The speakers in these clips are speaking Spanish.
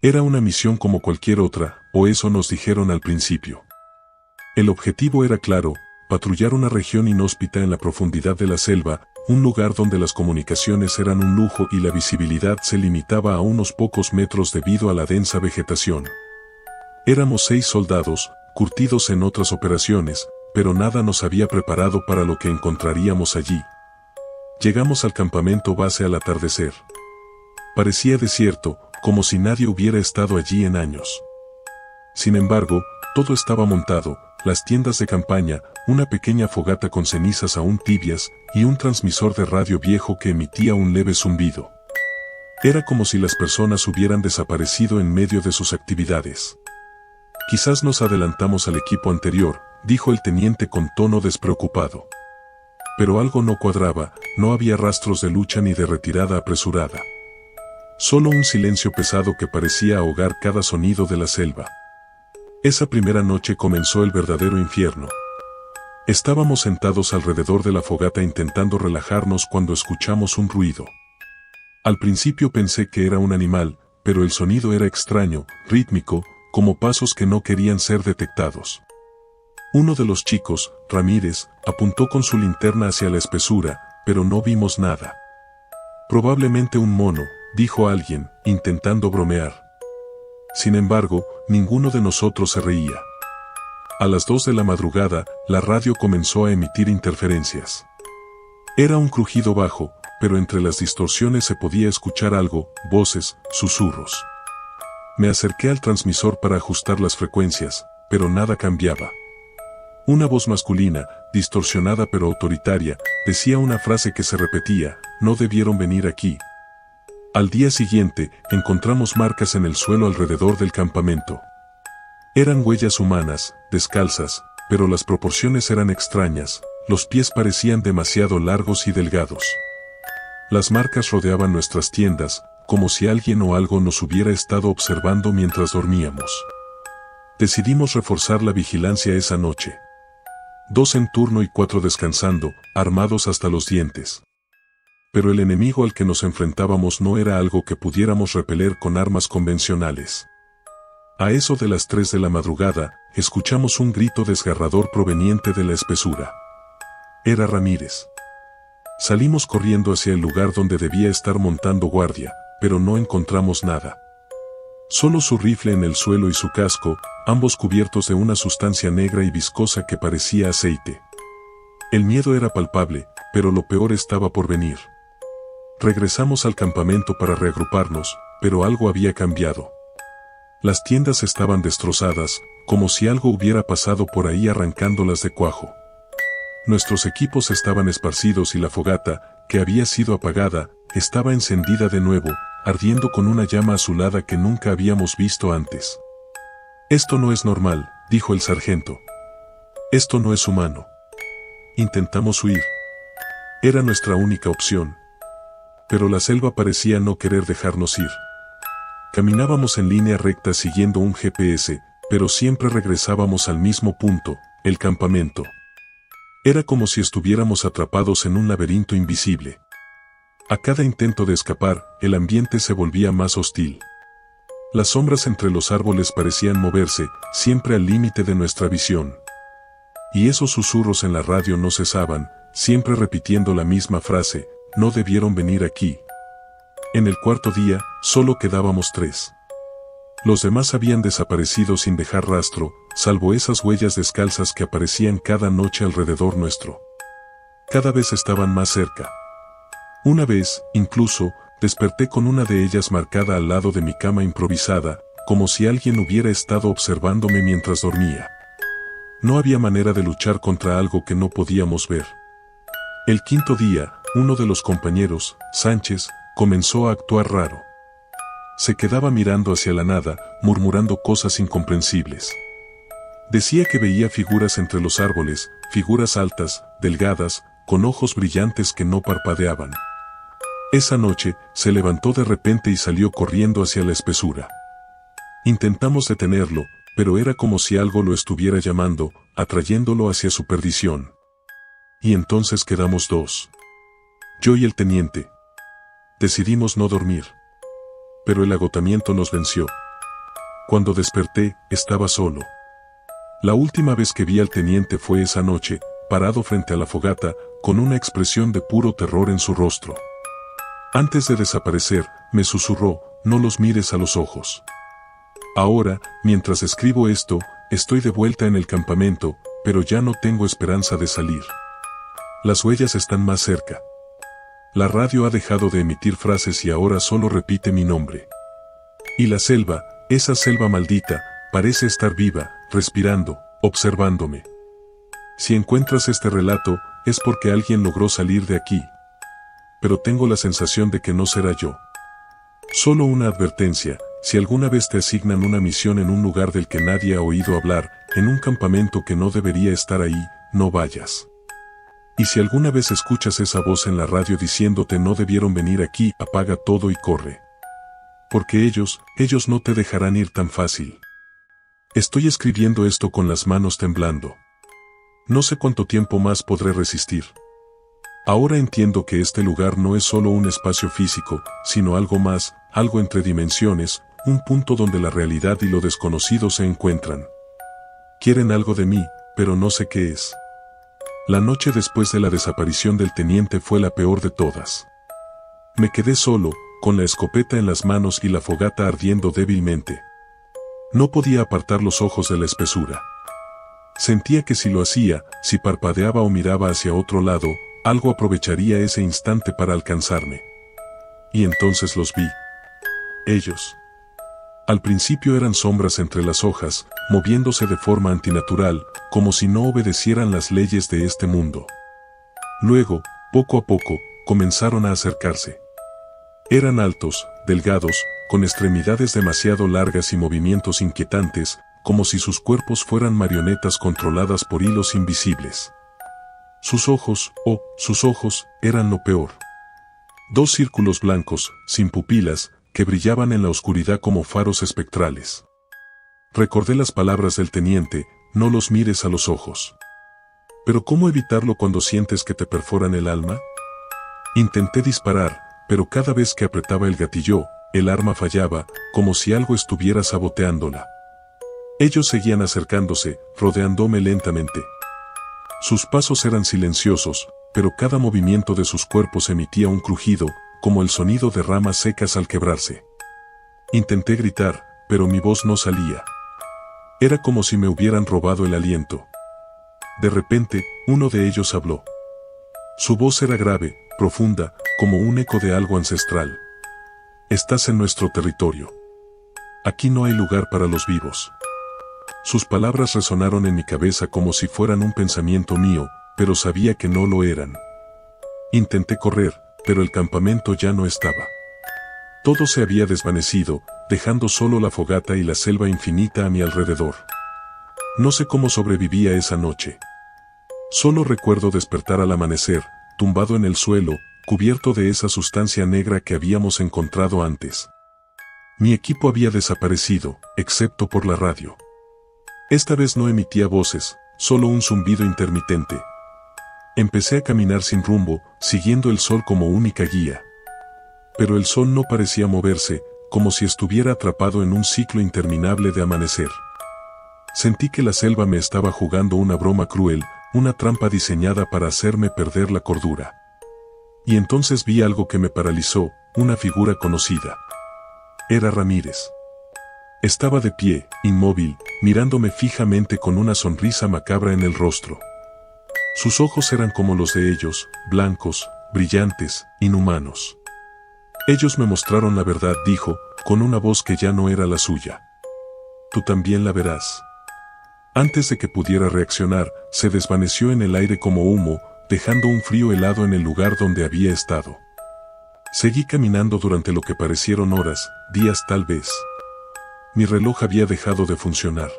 Era una misión como cualquier otra, o eso nos dijeron al principio. El objetivo era claro, patrullar una región inhóspita en la profundidad de la selva, un lugar donde las comunicaciones eran un lujo y la visibilidad se limitaba a unos pocos metros debido a la densa vegetación. Éramos 6 soldados, curtidos en otras operaciones, pero nada nos había preparado para lo que encontraríamos allí. Llegamos al campamento base al atardecer. Parecía desierto, como si nadie hubiera estado allí en años. Sin embargo, todo estaba montado, las tiendas de campaña, una pequeña fogata con cenizas aún tibias, y un transmisor de radio viejo que emitía un leve zumbido. Era como si las personas hubieran desaparecido en medio de sus actividades. Quizás nos adelantamos al equipo anterior, dijo el teniente con tono despreocupado. Pero algo no cuadraba, no había rastros de lucha ni de retirada apresurada. Solo un silencio pesado que parecía ahogar cada sonido de la selva. Esa primera noche comenzó el verdadero infierno. Estábamos sentados alrededor de la fogata intentando relajarnos cuando escuchamos un ruido. Al principio pensé que era un animal, pero el sonido era extraño, rítmico, como pasos que no querían ser detectados. Uno de los chicos, Ramírez, apuntó con su linterna hacia la espesura, pero no vimos nada. Probablemente un mono, dijo alguien, intentando bromear. Sin embargo, ninguno de nosotros se reía. A las 2 de la madrugada, la radio comenzó a emitir interferencias. Era un crujido bajo, pero entre las distorsiones se podía escuchar algo, voces, susurros. Me acerqué al transmisor para ajustar las frecuencias, pero nada cambiaba. Una voz masculina, distorsionada pero autoritaria, decía una frase que se repetía: no debieron venir aquí. Al día siguiente, encontramos marcas en el suelo alrededor del campamento. Eran huellas humanas, descalzas, pero las proporciones eran extrañas, los pies parecían demasiado largos y delgados. Las marcas rodeaban nuestras tiendas, como si alguien o algo nos hubiera estado observando mientras dormíamos. Decidimos reforzar la vigilancia esa noche. 2 en turno y 4 descansando, armados hasta los dientes. Pero el enemigo al que nos enfrentábamos no era algo que pudiéramos repeler con armas convencionales. A eso de las 3 de la madrugada, escuchamos un grito desgarrador proveniente de la espesura. Era Ramírez. Salimos corriendo hacia el lugar donde debía estar montando guardia, pero no encontramos nada. Solo su rifle en el suelo y su casco, ambos cubiertos de una sustancia negra y viscosa que parecía aceite. El miedo era palpable, pero lo peor estaba por venir. Regresamos al campamento para reagruparnos, pero algo había cambiado. Las tiendas estaban destrozadas, como si algo hubiera pasado por ahí arrancándolas de cuajo. Nuestros equipos estaban esparcidos y la fogata, que había sido apagada, estaba encendida de nuevo, ardiendo con una llama azulada que nunca habíamos visto antes. Esto no es normal, dijo el sargento. Esto no es humano. Intentamos huir. Era nuestra única opción. Pero la selva parecía no querer dejarnos ir. Caminábamos en línea recta siguiendo un GPS, pero siempre regresábamos al mismo punto, el campamento. Era como si estuviéramos atrapados en un laberinto invisible. A cada intento de escapar, el ambiente se volvía más hostil. Las sombras entre los árboles parecían moverse, siempre al límite de nuestra visión. Y esos susurros en la radio no cesaban, siempre repitiendo la misma frase: no debieron venir aquí. En el cuarto día, solo quedábamos 3. Los demás habían desaparecido sin dejar rastro, salvo esas huellas descalzas que aparecían cada noche alrededor nuestro. Cada vez estaban más cerca. Una vez, incluso, desperté con una de ellas marcada al lado de mi cama improvisada, como si alguien hubiera estado observándome mientras dormía. No había manera de luchar contra algo que no podíamos ver. El quinto día, uno de los compañeros, Sánchez, comenzó a actuar raro. Se quedaba mirando hacia la nada, murmurando cosas incomprensibles. Decía que veía figuras entre los árboles, figuras altas, delgadas, con ojos brillantes que no parpadeaban. Esa noche, se levantó de repente y salió corriendo hacia la espesura. Intentamos detenerlo, pero era como si algo lo estuviera llamando, atrayéndolo hacia su perdición. Y entonces quedamos 2. Yo y el teniente. Decidimos no dormir. Pero el agotamiento nos venció. Cuando desperté, estaba solo. La última vez que vi al teniente fue esa noche, parado frente a la fogata, con una expresión de puro terror en su rostro. Antes de desaparecer, me susurró, no los mires a los ojos. Ahora, mientras escribo esto, estoy de vuelta en el campamento, pero ya no tengo esperanza de salir. Las huellas están más cerca. La radio ha dejado de emitir frases y ahora solo repite mi nombre. Y la selva, esa selva maldita, parece estar viva, respirando, observándome. Si encuentras este relato, es porque alguien logró salir de aquí. Pero tengo la sensación de que no será yo. Solo una advertencia, si alguna vez te asignan una misión en un lugar del que nadie ha oído hablar, en un campamento que no debería estar ahí, no vayas. Y si alguna vez escuchas esa voz en la radio diciéndote no debieron venir aquí, apaga todo y corre. Porque ellos no te dejarán ir tan fácil. Estoy escribiendo esto con las manos temblando. No sé cuánto tiempo más podré resistir. Ahora entiendo que este lugar no es solo un espacio físico, sino algo más, algo entre dimensiones, un punto donde la realidad y lo desconocido se encuentran. Quieren algo de mí, pero no sé qué es. La noche después de la desaparición del teniente fue la peor de todas. Me quedé solo, con la escopeta en las manos y la fogata ardiendo débilmente. No podía apartar los ojos de la espesura. Sentía que si lo hacía, si parpadeaba o miraba hacia otro lado, algo aprovecharía ese instante para alcanzarme. Y entonces los vi. Ellos. Al principio eran sombras entre las hojas, moviéndose de forma antinatural, como si no obedecieran las leyes de este mundo. Luego, poco a poco, comenzaron a acercarse. Eran altos, delgados, con extremidades demasiado largas y movimientos inquietantes, como si sus cuerpos fueran marionetas controladas por hilos invisibles. Sus ojos, eran lo peor. Dos círculos blancos, sin pupilas, que brillaban en la oscuridad como faros espectrales. Recordé las palabras del teniente, no los mires a los ojos. Pero ¿cómo evitarlo cuando sientes que te perforan el alma? Intenté disparar, pero cada vez que apretaba el gatillo, el arma fallaba, como si algo estuviera saboteándola. Ellos seguían acercándose, rodeándome lentamente. Sus pasos eran silenciosos, pero cada movimiento de sus cuerpos emitía un crujido, como el sonido de ramas secas al quebrarse. Intenté gritar, pero mi voz no salía. Era como si me hubieran robado el aliento. De repente, uno de ellos habló. Su voz era grave, profunda, como un eco de algo ancestral. Estás en nuestro territorio. Aquí no hay lugar para los vivos. Sus palabras resonaron en mi cabeza como si fueran un pensamiento mío, pero sabía que no lo eran. Intenté correr, pero el campamento ya no estaba. Todo se había desvanecido, dejando solo la fogata y la selva infinita a mi alrededor. No sé cómo sobrevivía esa noche. Solo recuerdo despertar al amanecer, tumbado en el suelo, cubierto de esa sustancia negra que habíamos encontrado antes. Mi equipo había desaparecido, excepto por la radio. Esta vez no emitía voces, solo un zumbido intermitente. Empecé a caminar sin rumbo, siguiendo el sol como única guía. Pero el sol no parecía moverse, como si estuviera atrapado en un ciclo interminable de amanecer. Sentí que la selva me estaba jugando una broma cruel, una trampa diseñada para hacerme perder la cordura. Y entonces vi algo que me paralizó, una figura conocida. Era Ramírez. Estaba de pie, inmóvil, mirándome fijamente con una sonrisa macabra en el rostro. Sus ojos eran como los de ellos, blancos, brillantes, inhumanos. Ellos me mostraron la verdad, dijo, con una voz que ya no era la suya. Tú también la verás. Antes de que pudiera reaccionar, se desvaneció en el aire como humo, dejando un frío helado en el lugar donde había estado. Seguí caminando durante lo que parecieron horas, días tal vez. Mi reloj había dejado de funcionar.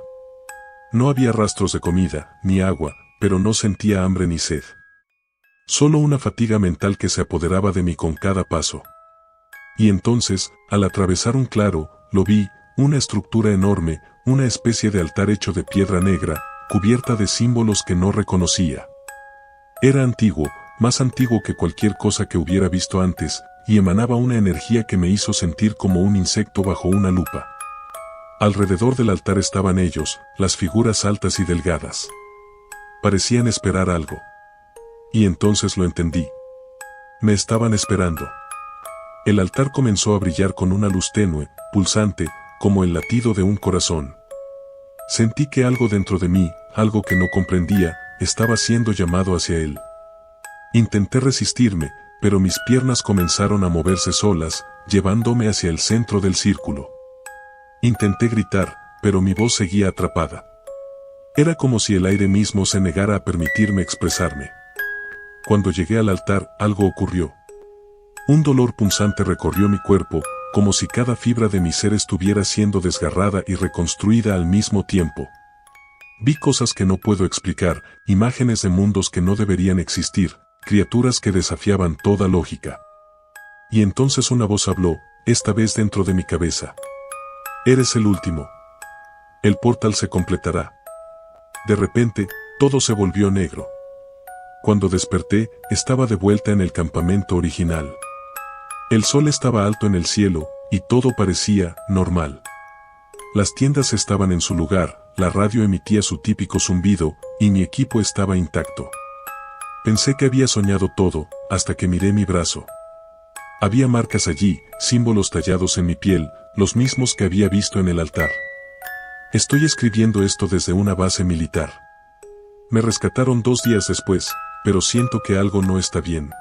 No había rastros de comida, ni agua, pero no sentía hambre ni sed. Solo una fatiga mental que se apoderaba de mí con cada paso. Y entonces, al atravesar un claro, lo vi, una estructura enorme, una especie de altar hecho de piedra negra, cubierta de símbolos que no reconocía. Era antiguo, más antiguo que cualquier cosa que hubiera visto antes, y emanaba una energía que me hizo sentir como un insecto bajo una lupa. Alrededor del altar estaban ellos, las figuras altas y delgadas. Parecían esperar algo. Y entonces lo entendí. Me estaban esperando. El altar comenzó a brillar con una luz tenue, pulsante, como el latido de un corazón. Sentí que algo dentro de mí, algo que no comprendía, estaba siendo llamado hacia él. Intenté resistirme, pero mis piernas comenzaron a moverse solas, llevándome hacia el centro del círculo. Intenté gritar, pero mi voz seguía atrapada. Era como si el aire mismo se negara a permitirme expresarme. Cuando llegué al altar, algo ocurrió. Un dolor punzante recorrió mi cuerpo, como si cada fibra de mi ser estuviera siendo desgarrada y reconstruida al mismo tiempo. Vi cosas que no puedo explicar, imágenes de mundos que no deberían existir, criaturas que desafiaban toda lógica. Y entonces una voz habló, esta vez dentro de mi cabeza. Eres el último. El portal se completará. De repente, todo se volvió negro. Cuando desperté, estaba de vuelta en el campamento original. El sol estaba alto en el cielo, y todo parecía normal. Las tiendas estaban en su lugar, la radio emitía su típico zumbido, y mi equipo estaba intacto. Pensé que había soñado todo, hasta que miré mi brazo. Había marcas allí, símbolos tallados en mi piel, los mismos que había visto en el altar. Estoy escribiendo esto desde una base militar. Me rescataron 2 días después, pero siento que algo no está bien.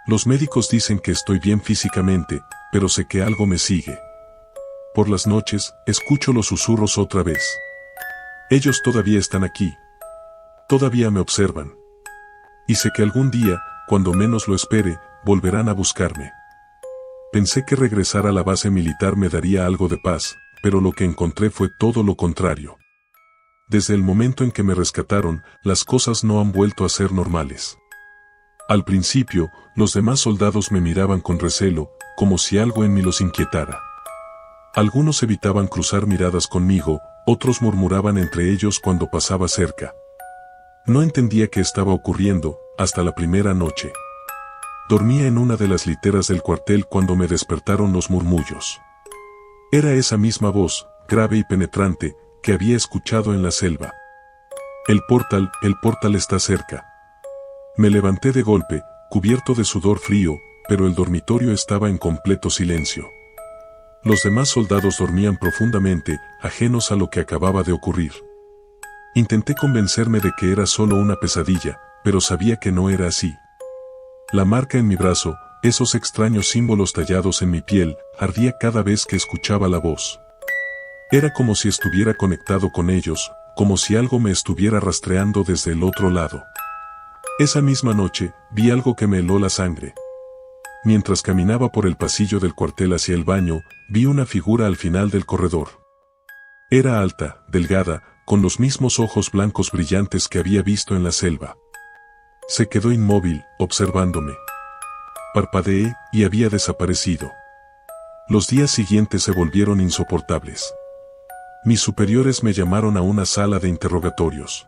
Los médicos dicen que estoy bien físicamente, pero sé que algo me sigue. Por las noches, escucho los susurros otra vez. Ellos todavía están aquí. Todavía me observan. Y sé que algún día, cuando menos lo espere, volverán a buscarme. Pensé que regresar a la base militar me daría algo de paz, pero lo que encontré fue todo lo contrario. Desde el momento en que me rescataron, las cosas no han vuelto a ser normales. Al principio, los demás soldados me miraban con recelo, como si algo en mí los inquietara. Algunos evitaban cruzar miradas conmigo, otros murmuraban entre ellos cuando pasaba cerca. No entendía qué estaba ocurriendo, hasta la primera noche. Dormía en una de las literas del cuartel cuando me despertaron los murmullos. Era esa misma voz, grave y penetrante, que había escuchado en la selva. El portal está cerca. Me levanté de golpe, cubierto de sudor frío, pero el dormitorio estaba en completo silencio. Los demás soldados dormían profundamente, ajenos a lo que acababa de ocurrir. Intenté convencerme de que era solo una pesadilla, pero sabía que no era así. La marca en mi brazo, esos extraños símbolos tallados en mi piel, ardía cada vez que escuchaba la voz. Era como si estuviera conectado con ellos, como si algo me estuviera rastreando desde el otro lado. Esa misma noche, vi algo que me heló la sangre. Mientras caminaba por el pasillo del cuartel hacia el baño, vi una figura al final del corredor. Era alta, delgada, con los mismos ojos blancos brillantes que había visto en la selva. Se quedó inmóvil, observándome. Parpadeé, y había desaparecido. Los días siguientes se volvieron insoportables. Mis superiores me llamaron a una sala de interrogatorios.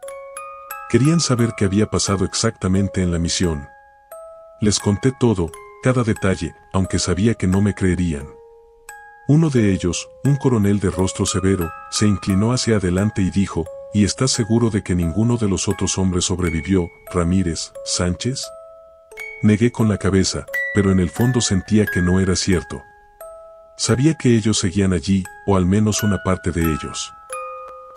Querían saber qué había pasado exactamente en la misión. Les conté todo, cada detalle, aunque sabía que no me creerían. Uno de ellos, un coronel de rostro severo, se inclinó hacia adelante y dijo, ¿y estás seguro de que ninguno de los otros hombres sobrevivió, Ramírez, Sánchez? Negué con la cabeza, pero en el fondo sentía que no era cierto. Sabía que ellos seguían allí, o al menos una parte de ellos.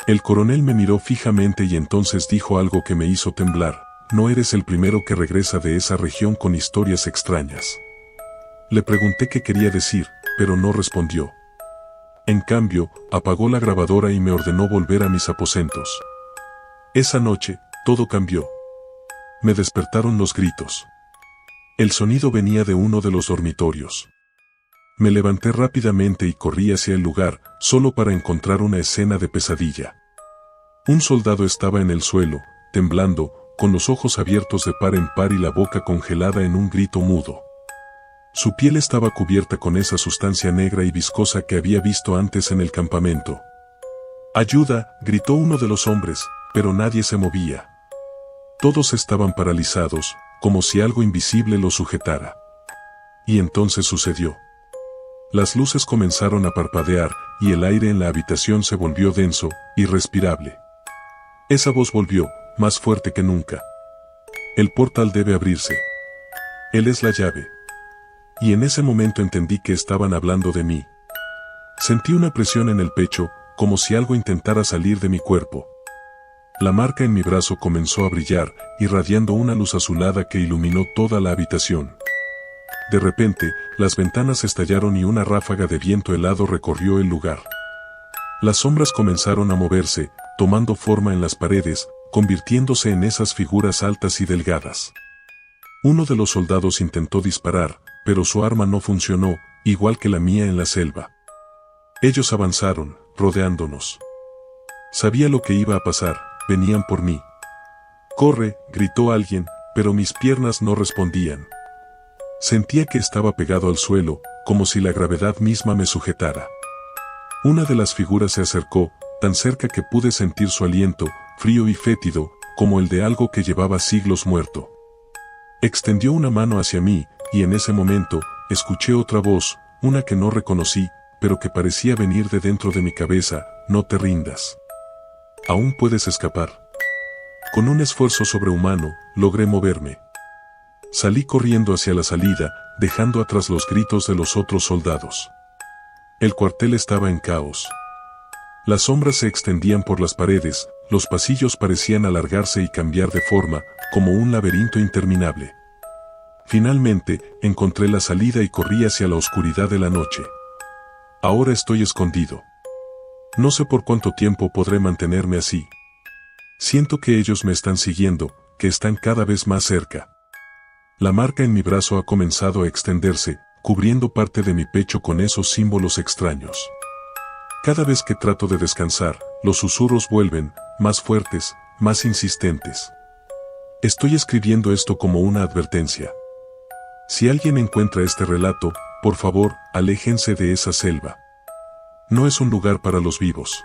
El coronel me miró fijamente y entonces dijo algo que me hizo temblar, no eres el primero que regresa de esa región con historias extrañas. Le pregunté qué quería decir, pero no respondió. En cambio, apagó la grabadora y me ordenó volver a mis aposentos. Esa noche, todo cambió. Me despertaron los gritos. El sonido venía de uno de los dormitorios. Me levanté rápidamente y corrí hacia el lugar, solo para encontrar una escena de pesadilla. Un soldado estaba en el suelo, temblando, con los ojos abiertos de par en par y la boca congelada en un grito mudo. Su piel estaba cubierta con esa sustancia negra y viscosa que había visto antes en el campamento. ¡Ayuda!, gritó uno de los hombres, pero nadie se movía. Todos estaban paralizados, como si algo invisible los sujetara. Y entonces sucedió. Las luces comenzaron a parpadear, y el aire en la habitación se volvió denso, irrespirable. Esa voz volvió, más fuerte que nunca. El portal debe abrirse. Él es la llave. Y en ese momento entendí que estaban hablando de mí. Sentí una presión en el pecho, como si algo intentara salir de mi cuerpo. La marca en mi brazo comenzó a brillar, irradiando una luz azulada que iluminó toda la habitación. De repente, las ventanas estallaron y una ráfaga de viento helado recorrió el lugar. Las sombras comenzaron a moverse, tomando forma en las paredes, convirtiéndose en esas figuras altas y delgadas. Uno de los soldados intentó disparar, pero su arma no funcionó, igual que la mía en la selva. Ellos avanzaron, rodeándonos. Sabía lo que iba a pasar, venían por mí. «¡Corre!», gritó alguien, pero mis piernas no respondían. Sentía que estaba pegado al suelo, como si la gravedad misma me sujetara. Una de las figuras se acercó, tan cerca que pude sentir su aliento, frío y fétido, como el de algo que llevaba siglos muerto. Extendió una mano hacia mí, y en ese momento, escuché otra voz, una que no reconocí, pero que parecía venir de dentro de mi cabeza: «No te rindas. Aún puedes escapar». Con un esfuerzo sobrehumano, logré moverme. Salí corriendo hacia la salida, dejando atrás los gritos de los otros soldados. El cuartel estaba en caos. Las sombras se extendían por las paredes, los pasillos parecían alargarse y cambiar de forma, como un laberinto interminable. Finalmente, encontré la salida y corrí hacia la oscuridad de la noche. Ahora estoy escondido. No sé por cuánto tiempo podré mantenerme así. Siento que ellos me están siguiendo, que están cada vez más cerca. La marca en mi brazo ha comenzado a extenderse, cubriendo parte de mi pecho con esos símbolos extraños. Cada vez que trato de descansar, los susurros vuelven, más fuertes, más insistentes. Estoy escribiendo esto como una advertencia. Si alguien encuentra este relato, por favor, aléjense de esa selva. No es un lugar para los vivos.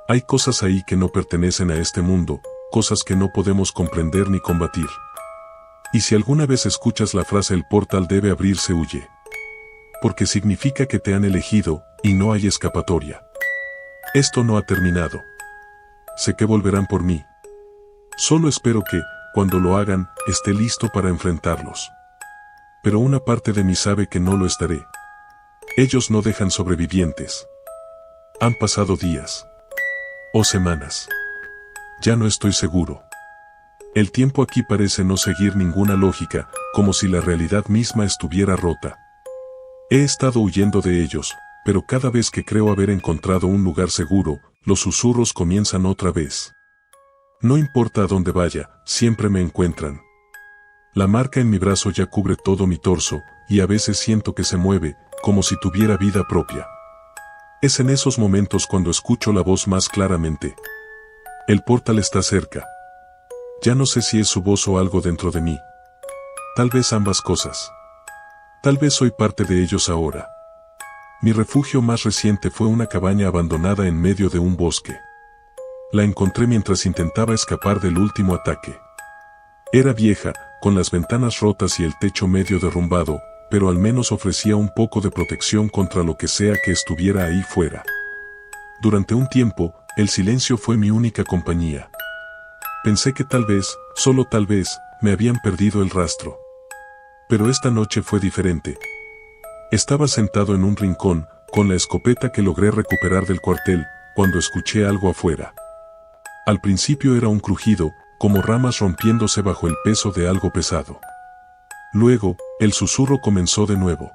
Hay cosas ahí que no pertenecen a este mundo, cosas que no podemos comprender ni combatir. Y si alguna vez escuchas la frase «el portal debe abrirse», huye. Porque significa que te han elegido, y no hay escapatoria. Esto no ha terminado. Sé que volverán por mí. Solo espero que, cuando lo hagan, esté listo para enfrentarlos. Pero una parte de mí sabe que no lo estaré. Ellos no dejan sobrevivientes. Han pasado días. O semanas. Ya no estoy seguro. El tiempo aquí parece no seguir ninguna lógica, como si la realidad misma estuviera rota. He estado huyendo de ellos, pero cada vez que creo haber encontrado un lugar seguro, los susurros comienzan otra vez. No importa a dónde vaya, siempre me encuentran. La marca en mi brazo ya cubre todo mi torso, y a veces siento que se mueve, como si tuviera vida propia. Es en esos momentos cuando escucho la voz más claramente. El portal está cerca. Ya no sé si es su voz o algo dentro de mí. Tal vez ambas cosas. Tal vez soy parte de ellos ahora. Mi refugio más reciente fue una cabaña abandonada en medio de un bosque. La encontré mientras intentaba escapar del último ataque. Era vieja, con las ventanas rotas y el techo medio derrumbado, pero al menos ofrecía un poco de protección contra lo que sea que estuviera ahí fuera. Durante un tiempo, el silencio fue mi única compañía. Pensé que tal vez, solo tal vez, me habían perdido el rastro. Pero esta noche fue diferente. Estaba sentado en un rincón, con la escopeta que logré recuperar del cuartel, cuando escuché algo afuera. Al principio era un crujido, como ramas rompiéndose bajo el peso de algo pesado. Luego, el susurro comenzó de nuevo.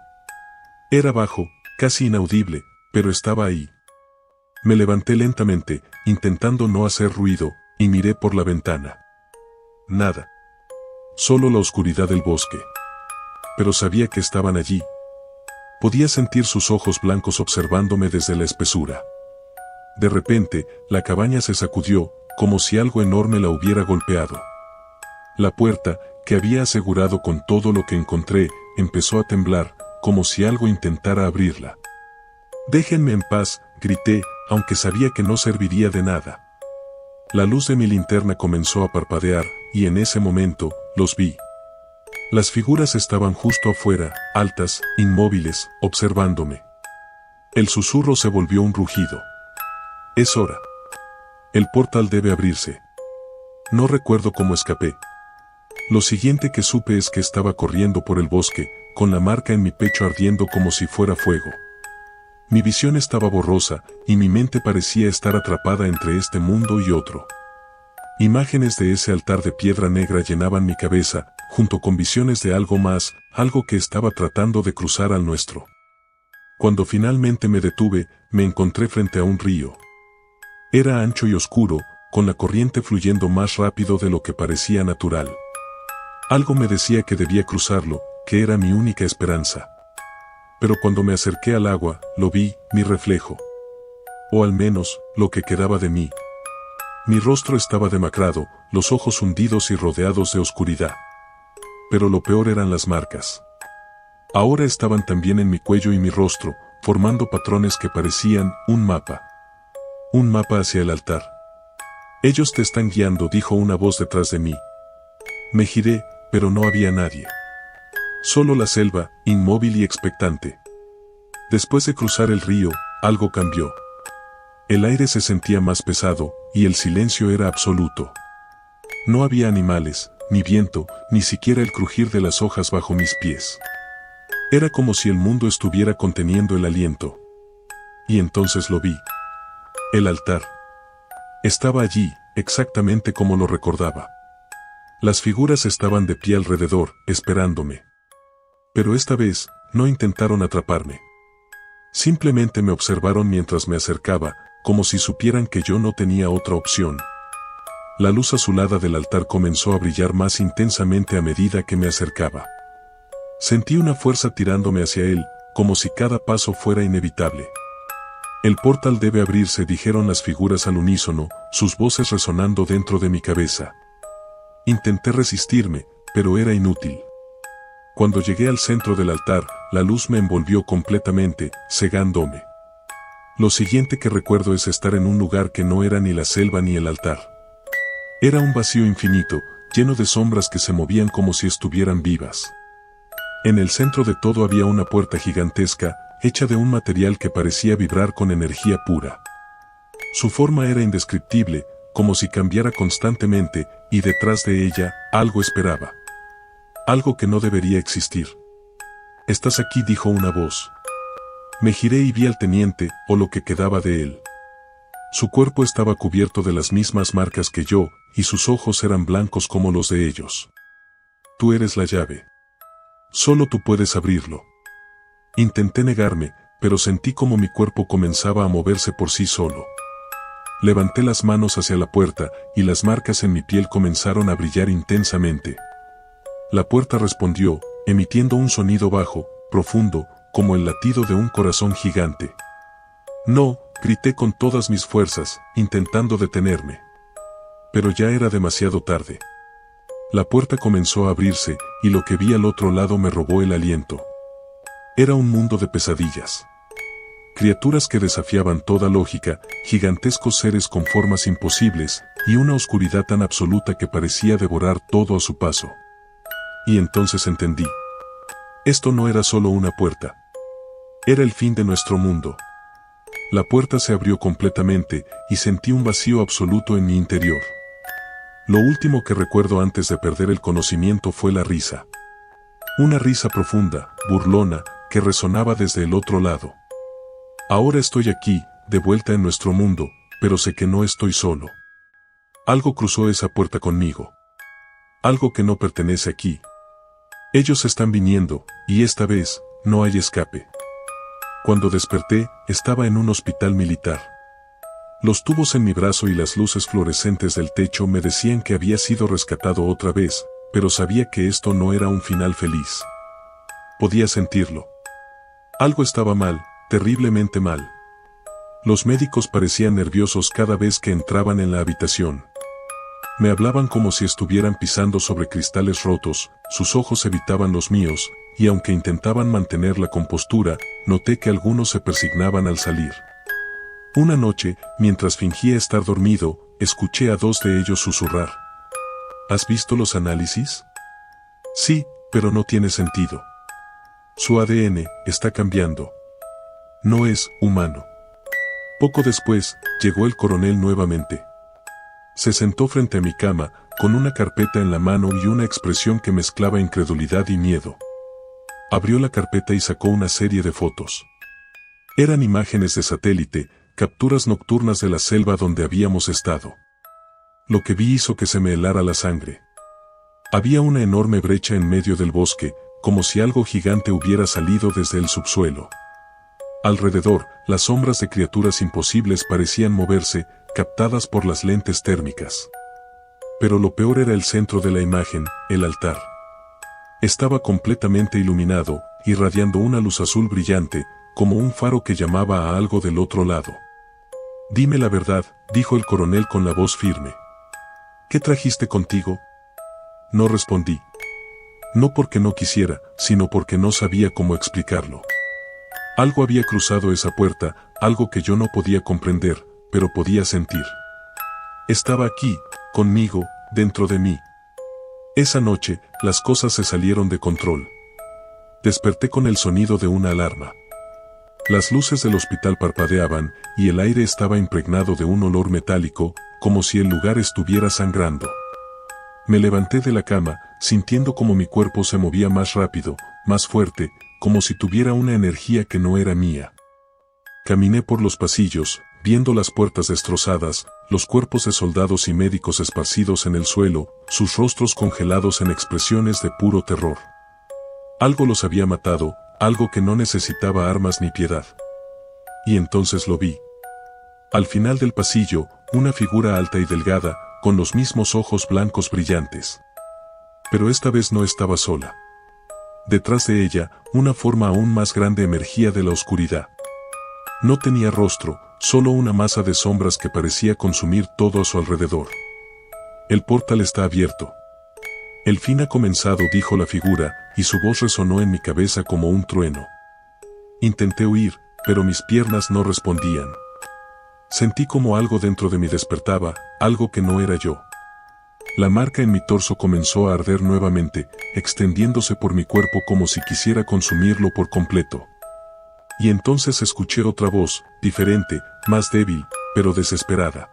Era bajo, casi inaudible, pero estaba ahí. Me levanté lentamente, intentando no hacer ruido, y miré por la ventana. Nada. Solo la oscuridad del bosque. Pero sabía que estaban allí. Podía sentir sus ojos blancos observándome desde la espesura. De repente, la cabaña se sacudió, como si algo enorme la hubiera golpeado. La puerta, que había asegurado con todo lo que encontré, empezó a temblar, como si algo intentara abrirla. «Déjenme en paz», grité, aunque sabía que no serviría de nada. La luz de mi linterna comenzó a parpadear, y en ese momento, los vi. Las figuras estaban justo afuera, altas, inmóviles, observándome. El susurro se volvió un rugido. Es hora. El portal debe abrirse. No recuerdo cómo escapé. Lo siguiente que supe es que estaba corriendo por el bosque, con la marca en mi pecho ardiendo como si fuera fuego. Mi visión estaba borrosa, y mi mente parecía estar atrapada entre este mundo y otro. Imágenes de ese altar de piedra negra llenaban mi cabeza, junto con visiones de algo más, algo que estaba tratando de cruzar al nuestro. Cuando finalmente me detuve, me encontré frente a un río. Era ancho y oscuro, con la corriente fluyendo más rápido de lo que parecía natural. Algo me decía que debía cruzarlo, que era mi única esperanza. Pero cuando me acerqué al agua, lo vi, mi reflejo. O al menos, lo que quedaba de mí. Mi rostro estaba demacrado, los ojos hundidos y rodeados de oscuridad. Pero lo peor eran las marcas. Ahora estaban también en mi cuello y mi rostro, formando patrones que parecían un mapa. Un mapa hacia el altar. Ellos te están guiando, dijo una voz detrás de mí. Me giré, pero no había nadie. Solo la selva, inmóvil y expectante. Después de cruzar el río, algo cambió. El aire se sentía más pesado, y el silencio era absoluto. No había animales, ni viento, ni siquiera el crujir de las hojas bajo mis pies. Era como si el mundo estuviera conteniendo el aliento. Y entonces lo vi. El altar. Estaba allí, exactamente como lo recordaba. Las figuras estaban de pie alrededor, esperándome. Pero esta vez, no intentaron atraparme. Simplemente me observaron mientras me acercaba, como si supieran que yo no tenía otra opción. La luz azulada del altar comenzó a brillar más intensamente a medida que me acercaba. Sentí una fuerza tirándome hacia él, como si cada paso fuera inevitable. El portal debe abrirse, dijeron las figuras al unísono, sus voces resonando dentro de mi cabeza. Intenté resistirme, pero era inútil. Cuando llegué al centro del altar, la luz me envolvió completamente, cegándome. Lo siguiente que recuerdo es estar en un lugar que no era ni la selva ni el altar. Era un vacío infinito, lleno de sombras que se movían como si estuvieran vivas. En el centro de todo había una puerta gigantesca, hecha de un material que parecía vibrar con energía pura. Su forma era indescriptible, como si cambiara constantemente, y detrás de ella, algo esperaba. Algo que no debería existir. «Estás aquí», dijo una voz. Me giré y vi al teniente, o lo que quedaba de él. Su cuerpo estaba cubierto de las mismas marcas que yo, y sus ojos eran blancos como los de ellos. «Tú eres la llave. Solo tú puedes abrirlo». Intenté negarme, pero sentí como mi cuerpo comenzaba a moverse por sí solo. Levanté las manos hacia la puerta, y las marcas en mi piel comenzaron a brillar intensamente. La puerta respondió, emitiendo un sonido bajo, profundo, como el latido de un corazón gigante. «No», grité con todas mis fuerzas, intentando detenerme. Pero ya era demasiado tarde. La puerta comenzó a abrirse, y lo que vi al otro lado me robó el aliento. Era un mundo de pesadillas. Criaturas que desafiaban toda lógica, gigantescos seres con formas imposibles, y una oscuridad tan absoluta que parecía devorar todo a su paso. Y entonces entendí. Esto no era solo una puerta. Era el fin de nuestro mundo. La puerta se abrió completamente, y sentí un vacío absoluto en mi interior. Lo último que recuerdo antes de perder el conocimiento fue la risa. Una risa profunda, burlona, que resonaba desde el otro lado. Ahora estoy aquí, de vuelta en nuestro mundo, pero sé que no estoy solo. Algo cruzó esa puerta conmigo. Algo que no pertenece aquí. Ellos están viniendo, y esta vez, no hay escape. Cuando desperté, estaba en un hospital militar. Los tubos en mi brazo y las luces fluorescentes del techo me decían que había sido rescatado otra vez, pero sabía que esto no era un final feliz. Podía sentirlo. Algo estaba mal, terriblemente mal. Los médicos parecían nerviosos cada vez que entraban en la habitación. Me hablaban como si estuvieran pisando sobre cristales rotos, sus ojos evitaban los míos, y aunque intentaban mantener la compostura, noté que algunos se persignaban al salir. Una noche, mientras fingía estar dormido, escuché a dos de ellos susurrar. ¿Has visto los análisis? Sí, pero no tiene sentido. Su ADN está cambiando. No es humano. Poco después, llegó el coronel nuevamente. Se sentó frente a mi cama, con una carpeta en la mano y una expresión que mezclaba incredulidad y miedo. Abrió la carpeta y sacó una serie de fotos. Eran imágenes de satélite, capturas nocturnas de la selva donde habíamos estado. Lo que vi hizo que se me helara la sangre. Había una enorme brecha en medio del bosque, como si algo gigante hubiera salido desde el subsuelo. Alrededor, las sombras de criaturas imposibles parecían moverse, captadas por las lentes térmicas. Pero lo peor era el centro de la imagen, el altar. Estaba completamente iluminado, irradiando una luz azul brillante, como un faro que llamaba a algo del otro lado. «Dime la verdad», dijo el coronel con la voz firme. «¿Qué trajiste contigo?» No respondí. No porque no quisiera, sino porque no sabía cómo explicarlo. Algo había cruzado esa puerta, algo que yo no podía comprender, pero podía sentir. Estaba aquí, conmigo, dentro de mí. Esa noche, las cosas se salieron de control. Desperté con el sonido de una alarma. Las luces del hospital parpadeaban, y el aire estaba impregnado de un olor metálico, como si el lugar estuviera sangrando. Me levanté de la cama, sintiendo como mi cuerpo se movía más rápido, más fuerte, como si tuviera una energía que no era mía. Caminé por los pasillos, viendo las puertas destrozadas, los cuerpos de soldados y médicos esparcidos en el suelo, sus rostros congelados en expresiones de puro terror. Algo los había matado, algo que no necesitaba armas ni piedad. Y entonces lo vi. Al final del pasillo, una figura alta y delgada, con los mismos ojos blancos brillantes. Pero esta vez no estaba sola. Detrás de ella, una forma aún más grande emergía de la oscuridad. No tenía rostro, solo una masa de sombras que parecía consumir todo a su alrededor. El portal está abierto. El fin ha comenzado, dijo la figura, y su voz resonó en mi cabeza como un trueno. Intenté huir, pero mis piernas no respondían. Sentí como algo dentro de mí despertaba, algo que no era yo. La marca en mi torso comenzó a arder nuevamente, extendiéndose por mi cuerpo como si quisiera consumirlo por completo. Y entonces escuché otra voz, diferente, más débil, pero desesperada.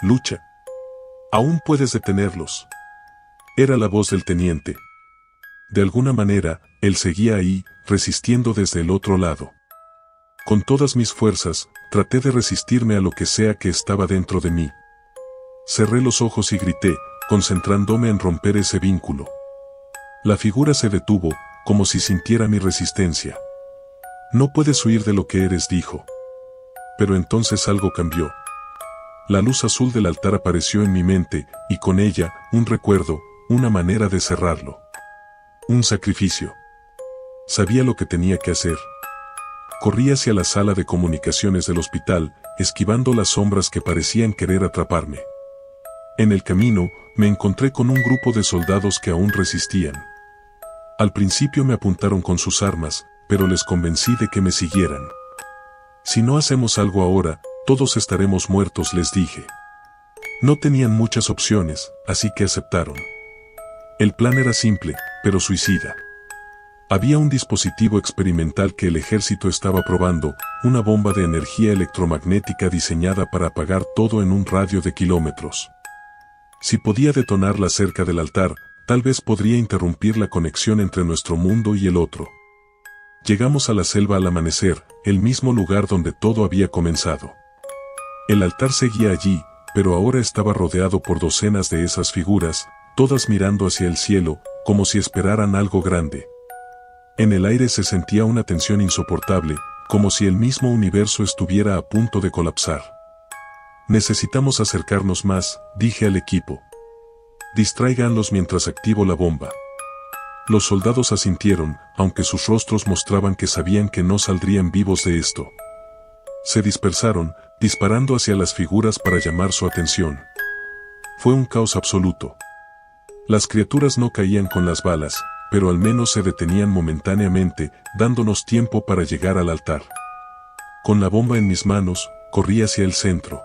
«Lucha. Aún puedes detenerlos». Era la voz del teniente. De alguna manera, él seguía ahí, resistiendo desde el otro lado. Con todas mis fuerzas, traté de resistirme a lo que sea que estaba dentro de mí. Cerré los ojos y grité, concentrándome en romper ese vínculo. La figura se detuvo, como si sintiera mi resistencia. «No puedes huir de lo que eres», dijo. Pero entonces algo cambió. La luz azul del altar apareció en mi mente, y con ella, un recuerdo, una manera de cerrarlo. Un sacrificio. Sabía lo que tenía que hacer. Corrí hacia la sala de comunicaciones del hospital, esquivando las sombras que parecían querer atraparme. En el camino, me encontré con un grupo de soldados que aún resistían. Al principio me apuntaron con sus armas, pero les convencí de que me siguieran. «Si no hacemos algo ahora, todos estaremos muertos», les dije. No tenían muchas opciones, así que aceptaron. El plan era simple, pero suicida. Había un dispositivo experimental que el ejército estaba probando, una bomba de energía electromagnética diseñada para apagar todo en un radio de kilómetros. Si podía detonarla cerca del altar, tal vez podría interrumpir la conexión entre nuestro mundo y el otro. Llegamos a la selva al amanecer, el mismo lugar donde todo había comenzado. El altar seguía allí, pero ahora estaba rodeado por docenas de esas figuras, todas mirando hacia el cielo, como si esperaran algo grande. En el aire se sentía una tensión insoportable, como si el mismo universo estuviera a punto de colapsar. «Necesitamos acercarnos más», dije al equipo. «Distráiganlos mientras activo la bomba». Los soldados asintieron, aunque sus rostros mostraban que sabían que no saldrían vivos de esto. Se dispersaron, disparando hacia las figuras para llamar su atención. Fue un caos absoluto. Las criaturas no caían con las balas, pero al menos se detenían momentáneamente, dándonos tiempo para llegar al altar. Con la bomba en mis manos, corrí hacia el centro.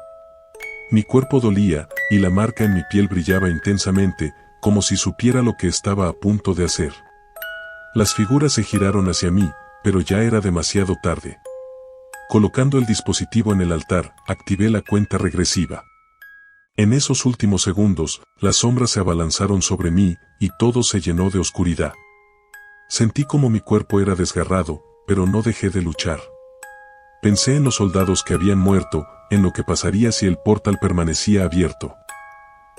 Mi cuerpo dolía, y la marca en mi piel brillaba intensamente, como si supiera lo que estaba a punto de hacer. Las figuras se giraron hacia mí, pero ya era demasiado tarde. Colocando el dispositivo en el altar, activé la cuenta regresiva. En esos últimos segundos, las sombras se abalanzaron sobre mí, y todo se llenó de oscuridad. Sentí como mi cuerpo era desgarrado, pero no dejé de luchar. Pensé en los soldados que habían muerto, en lo que pasaría si el portal permanecía abierto.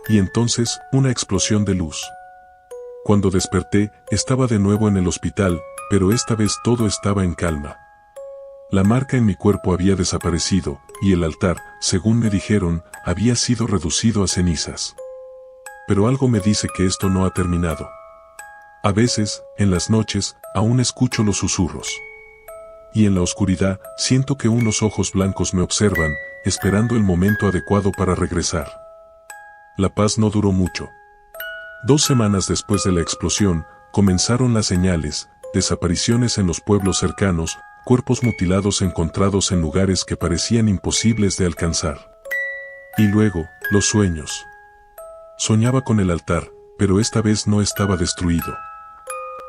Y entonces, una explosión de luz. Cuando desperté, estaba de nuevo en el hospital, pero esta vez todo estaba en calma. La marca en mi cuerpo había desaparecido, y el altar, según me dijeron, había sido reducido a cenizas. Pero algo me dice que esto no ha terminado. A veces, en las noches, aún escucho los susurros. Y en la oscuridad, siento que unos ojos blancos me observan, esperando el momento adecuado para regresar. La paz no duró mucho. 2 semanas después de la explosión, comenzaron las señales, desapariciones en los pueblos cercanos, cuerpos mutilados encontrados en lugares que parecían imposibles de alcanzar. Y luego, los sueños. Soñaba con el altar, pero esta vez no estaba destruido.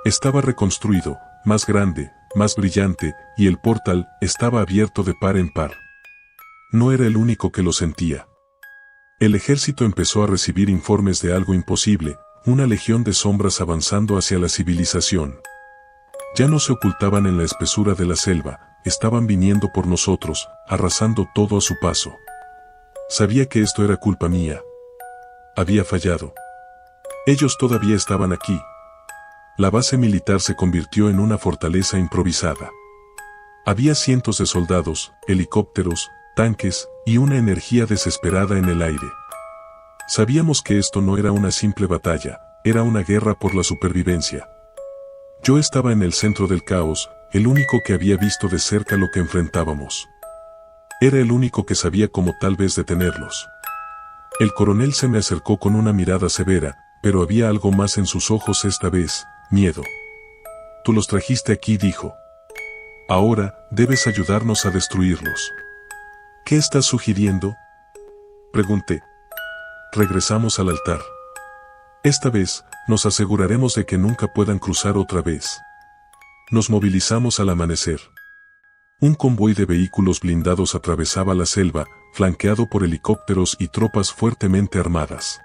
Estaba reconstruido, más grande, más brillante, y el portal estaba abierto de par en par. No era el único que lo sentía. El ejército empezó a recibir informes de algo imposible, una legión de sombras avanzando hacia la civilización. Ya no se ocultaban en la espesura de la selva, estaban viniendo por nosotros, arrasando todo a su paso. Sabía que esto era culpa mía. Había fallado. Ellos todavía estaban aquí. La base militar se convirtió en una fortaleza improvisada. Había cientos de soldados, helicópteros, tanques, y una energía desesperada en el aire. Sabíamos que esto no era una simple batalla, era una guerra por la supervivencia. Yo estaba en el centro del caos, el único que había visto de cerca lo que enfrentábamos. Era el único que sabía cómo tal vez detenerlos. El coronel se me acercó con una mirada severa, pero había algo más en sus ojos esta vez, miedo. Tú los trajiste aquí, dijo. Ahora, debes ayudarnos a destruirlos. ¿Qué estás sugiriendo? Pregunté. Regresamos al altar. Esta vez, nos aseguraremos de que nunca puedan cruzar otra vez. Nos movilizamos al amanecer. Un convoy de vehículos blindados atravesaba la selva, flanqueado por helicópteros y tropas fuertemente armadas.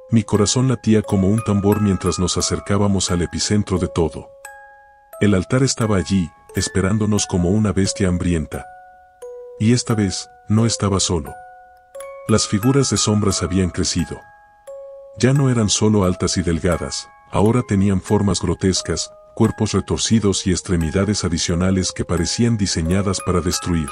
Mi corazón latía como un tambor mientras nos acercábamos al epicentro de todo. El altar estaba allí, esperándonos como una bestia hambrienta. Y esta vez, no estaba solo. Las figuras de sombras habían crecido. Ya no eran solo altas y delgadas, ahora tenían formas grotescas, cuerpos retorcidos y extremidades adicionales que parecían diseñadas para destruir.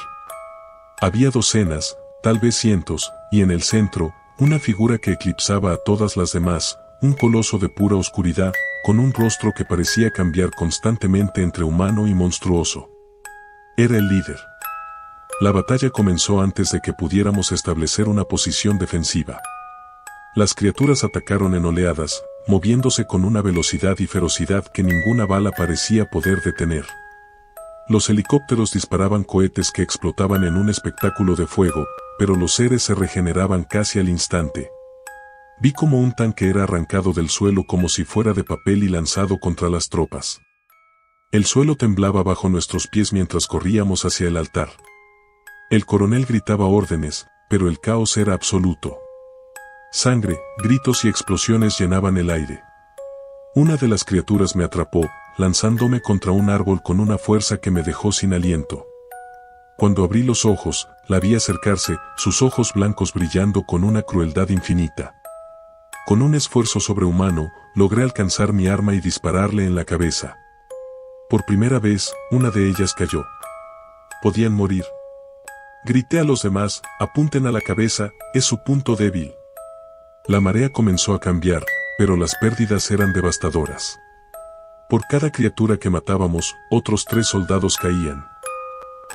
Había docenas, tal vez cientos, y en el centro, una figura que eclipsaba a todas las demás, un coloso de pura oscuridad, con un rostro que parecía cambiar constantemente entre humano y monstruoso. Era el líder. La batalla comenzó antes de que pudiéramos establecer una posición defensiva. Las criaturas atacaron en oleadas, moviéndose con una velocidad y ferocidad que ninguna bala parecía poder detener. Los helicópteros disparaban cohetes que explotaban en un espectáculo de fuego, pero los seres se regeneraban casi al instante. Vi como un tanque era arrancado del suelo como si fuera de papel y lanzado contra las tropas. El suelo temblaba bajo nuestros pies mientras corríamos hacia el altar. El coronel gritaba órdenes, pero el caos era absoluto. Sangre, gritos y explosiones llenaban el aire. Una de las criaturas me atrapó, lanzándome contra un árbol con una fuerza que me dejó sin aliento. Cuando abrí los ojos, la vi acercarse, sus ojos blancos brillando con una crueldad infinita. Con un esfuerzo sobrehumano, logré alcanzar mi arma y dispararle en la cabeza. Por primera vez, una de ellas cayó. Podían morir. Grité a los demás, apunten a la cabeza, es su punto débil. La marea comenzó a cambiar, pero las pérdidas eran devastadoras. Por cada criatura que matábamos, otros 3 soldados caían.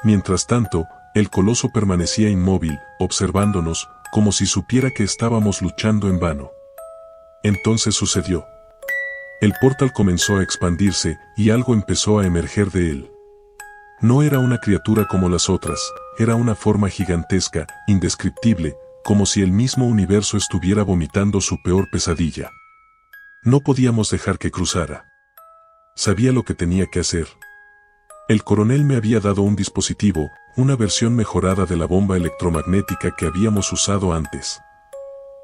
Mientras tanto, el coloso permanecía inmóvil, observándonos, como si supiera que estábamos luchando en vano. Entonces sucedió. El portal comenzó a expandirse, y algo empezó a emerger de él. No era una criatura como las otras, era una forma gigantesca, indescriptible, como si el mismo universo estuviera vomitando su peor pesadilla. No podíamos dejar que cruzara. Sabía lo que tenía que hacer. El coronel me había dado un dispositivo, una versión mejorada de la bomba electromagnética que habíamos usado antes.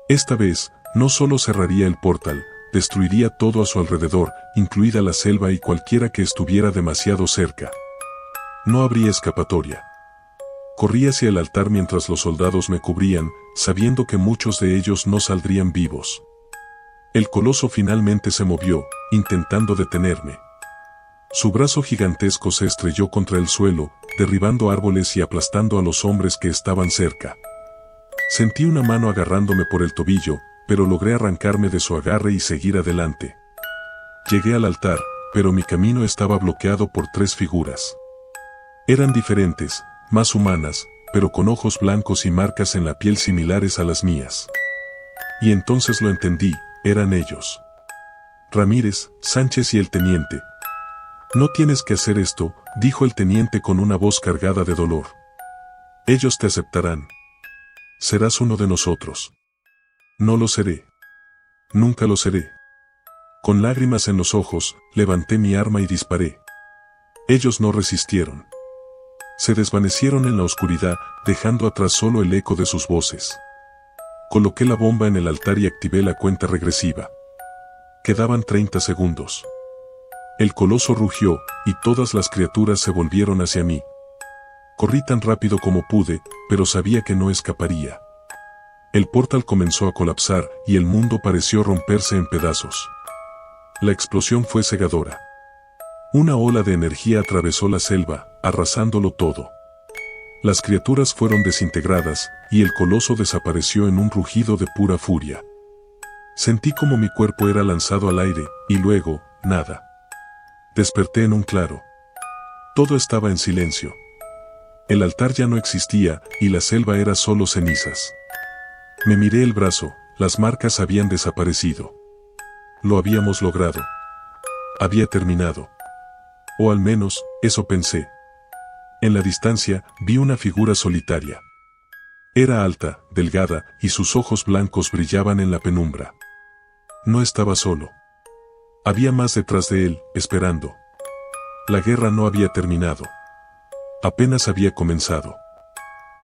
Esta vez, no solo cerraría el portal, destruiría todo a su alrededor, incluida la selva y cualquiera que estuviera demasiado cerca. No habría escapatoria. Corrí hacia el altar mientras los soldados me cubrían, sabiendo que muchos de ellos no saldrían vivos. El coloso finalmente se movió, intentando detenerme. Su brazo gigantesco se estrelló contra el suelo, derribando árboles y aplastando a los hombres que estaban cerca. Sentí una mano agarrándome por el tobillo, pero logré arrancarme de su agarre y seguir adelante. Llegué al altar, pero mi camino estaba bloqueado por 3 figuras. Eran diferentes, más humanas, pero con ojos blancos y marcas en la piel similares a las mías. Y entonces lo entendí, eran ellos. Ramírez, Sánchez y el teniente. No tienes que hacer esto, dijo el teniente con una voz cargada de dolor. Ellos te aceptarán. Serás uno de nosotros. No lo seré. Nunca lo seré. Con lágrimas en los ojos, levanté mi arma y disparé. Ellos no resistieron. Se desvanecieron en la oscuridad, dejando atrás solo el eco de sus voces. Coloqué la bomba en el altar y activé la cuenta regresiva. Quedaban 30 segundos. El coloso rugió, y todas las criaturas se volvieron hacia mí. Corrí tan rápido como pude, pero sabía que no escaparía. El portal comenzó a colapsar, y el mundo pareció romperse en pedazos. La explosión fue cegadora. Una ola de energía atravesó la selva, arrasándolo todo. Las criaturas fueron desintegradas, y el coloso desapareció en un rugido de pura furia. Sentí como mi cuerpo era lanzado al aire, y luego, nada. Desperté en un claro. Todo estaba en silencio. El altar ya no existía, y la selva era solo cenizas. Me miré el brazo, las marcas habían desaparecido. Lo habíamos logrado. Había terminado. O al menos, eso pensé. En la distancia, vi una figura solitaria. Era alta, delgada, y sus ojos blancos brillaban en la penumbra. No estaba solo. Había más detrás de él, esperando. La guerra no había terminado. Apenas había comenzado.